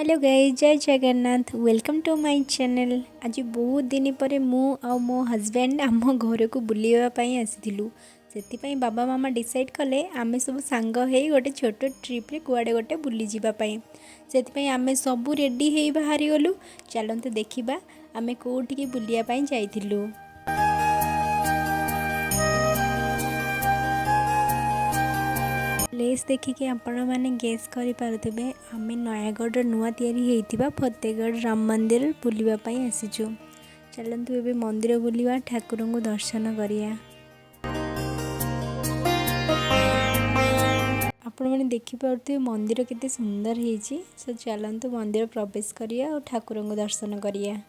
Hello guys, जय Jagannath. Welcome to my channel. आज बहुत दिन पर मु आ मो हस्बैंड आम घर को बुलावाई आसीलु। से बाबा मामा डिसाइड कले आमे सब सांग हे गोटे छोट ट्रिप रे कुआडे गोटे बुली जीवाई। से आमे सब रेडी हे बाहरी गलु। चलते देखिबा आमे कोठी बुलिया पाई जाइथिलु। प्लेस देखिए आपण मैंने गेस करें आम नयागढ़ नुआ या फतेहगढ़ राम मंदिर बुलवाई आसीचु। चलतु ए मंदिर बुलवा ठाकुर को दर्शन करिया। आपण मैंने देखिपे मंदिर केते सुंदर है। सो चलतु मंदिर प्रवेश करिया और ठाकुर को दर्शन करिया।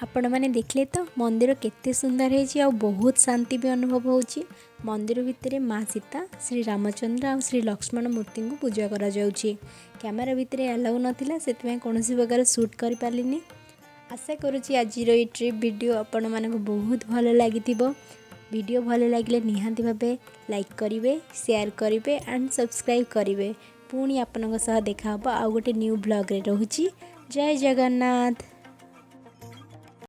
आपण मैंने देखले तो मंदिर केते सुंदर है। बहुत शांति भी अनुभव होची। मंदिर भितर माँ सीता, श्री रामचंद्र और श्री लक्ष्मण मूर्ति को पूजा करा जाउची। कैमरा भितर अलाउ नथिला, सेतमे कोनोसी प्रकार शूट कर पालिनी। आशा करूची आज ये ट्रिप वीडियो आपण मानक बहुत भल लागिथिबो। वीडियो भल लागिले निहांती भाबे लाइक करिवे, शेयर करिवे एंड सब्सक्राइब करिवे। पुणी आपनक सह देखा हबो आ गोटे न्यू ब्लॉग रे रहूची। जय जगन्नाथ।